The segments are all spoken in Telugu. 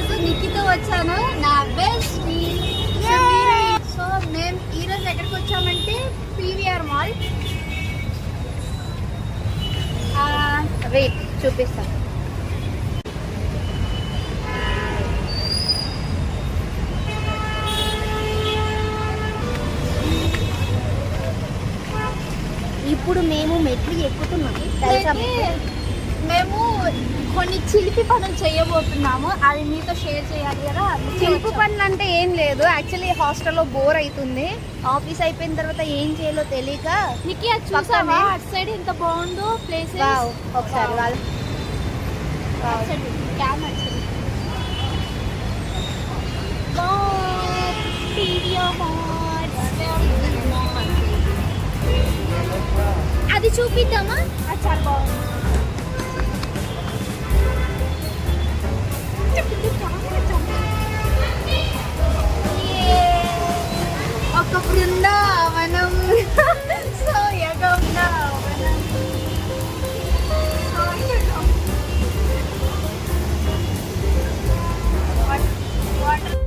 ఈరోజు నిక్కితో వచ్చాను, నా బెస్ట్. సో మేము ఈరోజు ఎక్కడికి వచ్చామంటే పీవీఆర్ మాల్. వెయిట్ చూపిస్తాను. ఇప్పుడు మేము మెట్లు ఎక్కుతున్నాము. మేము కొన్ని చిలిపి పనులు చేయబోతున్నాము, అవి మీతో షేర్ చేయాలి కదా. చిలిపి పనులు అంటే ఏం లేదు, యాక్చువల్లీ హాస్టల్లో బోర్ అవుతుంది. ఆఫీస్ అయిపోయిన తర్వాత ఏం చేయాలో తెలియక నీకు చూసావా అటు సైడ్ ఎంత బాగుందో ప్లేస్. ఒకసారి వాళ్ళు అది చూపిద్దామా? అది చాలా బాగుంది. ఒక బృందావనం సోయగంధావనం. Water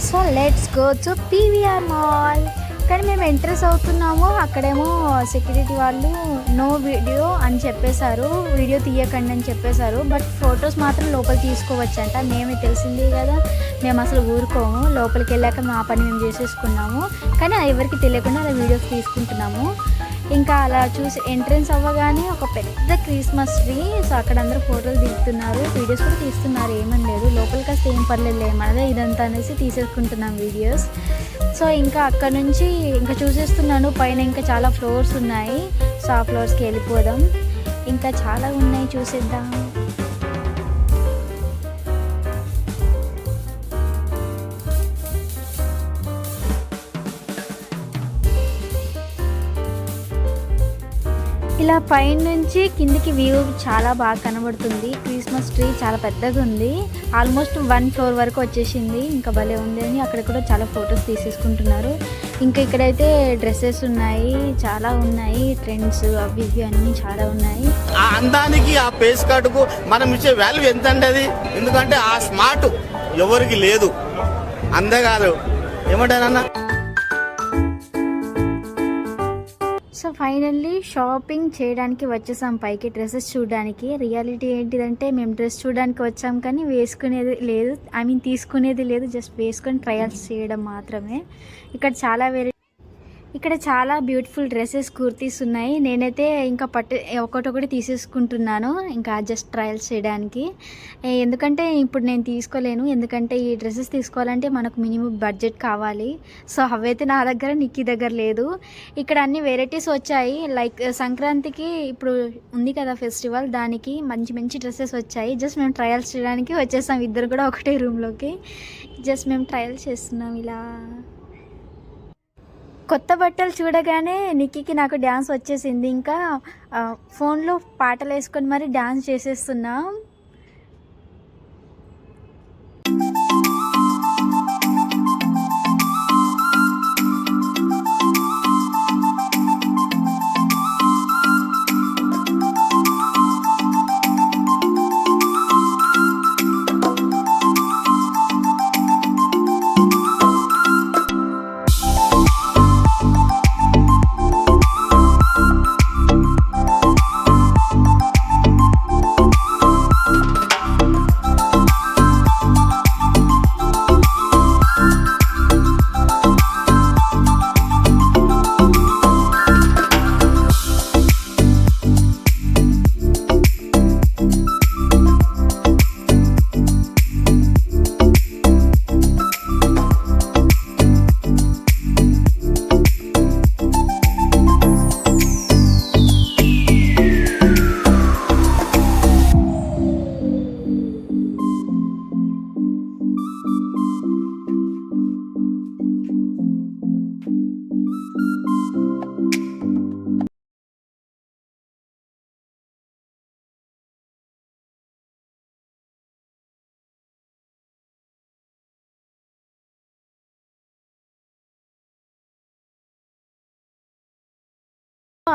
so let's go to PVR mall. కానీ మేము ఎంట్రెస్ అవుతున్నాము, అక్కడేమో సెక్యూరిటీ వాళ్ళు నో వీడియో అని చెప్పేశారు, వీడియో తీయకండి అని చెప్పేశారు. బట్ ఫొటోస్ మాత్రం లోపల తీసుకోవచ్చంట. మేమే తెలిసింది కదా, మేము అసలు ఊరుకోము. లోపలికి వెళ్ళాక మా పని మేము చేసేసుకున్నాము, కానీ ఎవరికి తెలియకుండా అలా వీడియోస్ తీసుకుంటున్నాము. ఇంకా అలా చూసి ఎంట్రన్స్ అవ్వగానే ఒక పెద్ద క్రిస్మస్ ట్రీ. సో అక్కడ అందరూ ఫోటోలు దిగుతున్నారు, వీడియోస్ కూడా తీస్తున్నారు. ఏమని లేదు, లోపలికి వస్తే ఏం పర్లేదు ఏమన్నదే ఇదంతా అనేసి తీసేసుకుంటున్నాం వీడియోస్. సో ఇంకా అక్కడ నుంచి ఇంకా చూసేస్తున్నాను, పైన ఇంకా చాలా ఫ్లోర్స్ ఉన్నాయి. సో ఆ ఫ్లోర్స్కి వెళ్ళిపోదాం, ఇంకా చాలా ఉన్నాయి చూసేద్దాం. ఇలా పైన నుంచి కిందికి వ్యూ చాలా బాగా కనబడుతుంది. క్రిస్మస్ ట్రీ చాలా పెద్దగా ఉంది, ఆల్మోస్ట్ 1 ఫ్లోర్ వరకు వచ్చేసింది. ఇంకా భలే ఉంది అని అక్కడ కూడా చాలా ఫొటోస్ తీసేసుకుంటున్నారు. ఇంకా ఇక్కడైతే డ్రెస్సెస్ ఉన్నాయి, చాలా ఉన్నాయి, ట్రెండ్స్ అవి ఇవి అన్నీ చాలా ఉన్నాయి. ఆ అందానికి ఆ ఫేస్ కార్డుకు మనం ఇచ్చే వాల్యూ ఎంత అండి అది, ఎందుకంటే ఆ స్మార్ట్ ఎవరికి లేదు. అంతేకాదు ఏమంటారన్నా. సో ఫైనల్లీ షాపింగ్ చేయడానికి వచ్చేసాం పైకి, డ్రెస్సెస్ చూడడానికి. రియాలిటీ ఏంటిదంటే మేము డ్రెస్ చూడడానికి వచ్చాం కానీ వేసుకునేది లేదు, తీసుకునేది లేదు, జస్ట్ వేసుకొని ట్రయల్స్ చేయడం మాత్రమే. ఇక్కడ చాలా బ్యూటిఫుల్ డ్రెస్సెస్, కుర్తీస్ ఉన్నాయి. నేనైతే ఇంకా ఒకటొకటి తీసేసుకుంటున్నాను ఇంకా జస్ట్ ట్రయల్స్ చేయడానికి. ఎందుకంటే ఇప్పుడు నేను తీసుకోలేను, ఎందుకంటే ఈ డ్రెస్సెస్ తీసుకోవాలంటే మనకు మినిమం బడ్జెట్ కావాలి. సో అవైతే నా దగ్గర, నిక్కీ దగ్గర లేదు. ఇక్కడ అన్ని వెరైటీస్ వచ్చాయి, లైక్ సంక్రాంతికి ఇప్పుడు ఉంది కదా ఫెస్టివల్, దానికి మంచి మంచి డ్రెస్సెస్ వచ్చాయి. జస్ట్ మేము ట్రయల్స్ చేయడానికి వచ్చేసాం, ఇద్దరు కూడా ఒకటే రూమ్లోకి. జస్ట్ మేము ట్రయల్స్ చేస్తున్నాం ఇలా. కొత్త బట్టలు చూడగానే నిక్కీకి నాకు డ్యాన్స్ వచ్చేసింది. ఇంకా ఫోన్లో పాటలు వేసుకొని మరి డ్యాన్స్ చేసేస్తున్నాం.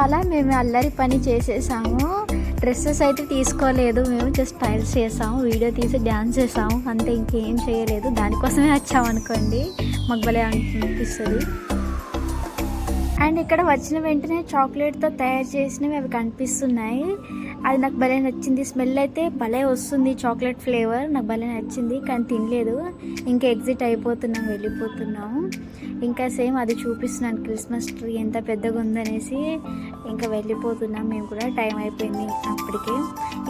అలా మేము అల్లరి పని చేసేసాము. డ్రెస్సెస్ అయితే తీసుకోలేదు, మేము జస్ట్ ట్రయల్స్ చేసాము, వీడియో తీసి డ్యాన్స్ చేసాము, అంతే, ఇంకేం చేయలేదు. దానికోసమే వచ్చామనుకోండి, మాకు భలే అనిపిస్తుంది. అండ్ ఇక్కడ వచ్చిన వెంటనే చాక్లెట్తో తయారు చేసినవి అవి కనిపిస్తున్నాయి. అది నాకు భలే నచ్చింది, స్మెల్ అయితే భలే వస్తుంది, చాక్లెట్ ఫ్లేవర్ నాకు భలే నచ్చింది. కానీ తినలేదు, ఇంకా ఎగ్జిట్ అయిపోతున్నాం, వెళ్ళిపోతున్నాము. ఇంకా సేమ్ అది చూపిస్తున్నాను, క్రిస్మస్ ట్రీ ఎంత పెద్దగా ఉందనేసి ఇంకా వెళ్ళిపోతున్నాం మేము కూడా, టైం అయిపోయింది అప్పటికే.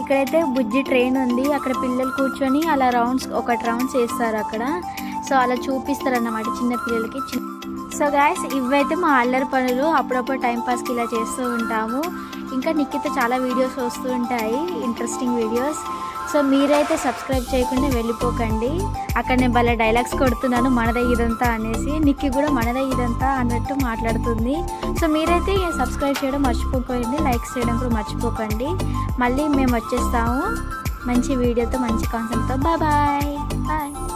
ఇక్కడైతే బుజ్జి ట్రైన్ ఉంది, అక్కడ పిల్లలు కూర్చొని అలా ఒకటి రౌండ్స్ వేస్తారు అక్కడ. సో అలా చూపిస్తారు అన్నమాట చిన్న పిల్లలకి. సో గాయస్, ఇవైతే మా అల్లరి పనులు, అప్పుడప్పుడు టైంపాస్కి ఇలా చేస్తూ ఉంటాము. ఇంకా నిక్కితో చాలా వీడియోస్ వస్తూ ఉంటాయి, ఇంట్రెస్టింగ్ వీడియోస్. సో మీరైతే సబ్స్క్రైబ్ చేయకుండా వెళ్ళిపోకండి. అక్కడ నేను భలే డైలాగ్స్ కొడుతున్నాను, మనదే ఇదంతా అనేసి. నిక్కి కూడా మనదే ఇదంతా అన్నట్టు మాట్లాడుతుంది. సో మీరైతే సబ్స్క్రైబ్ చేయడం మర్చిపోకండి, లైక్స్ చేయడం కూడా మర్చిపోకండి. మళ్ళీ మేము వచ్చేస్తాము మంచి వీడియోతో, మంచి కాన్సెప్ట్తో. Bye bye.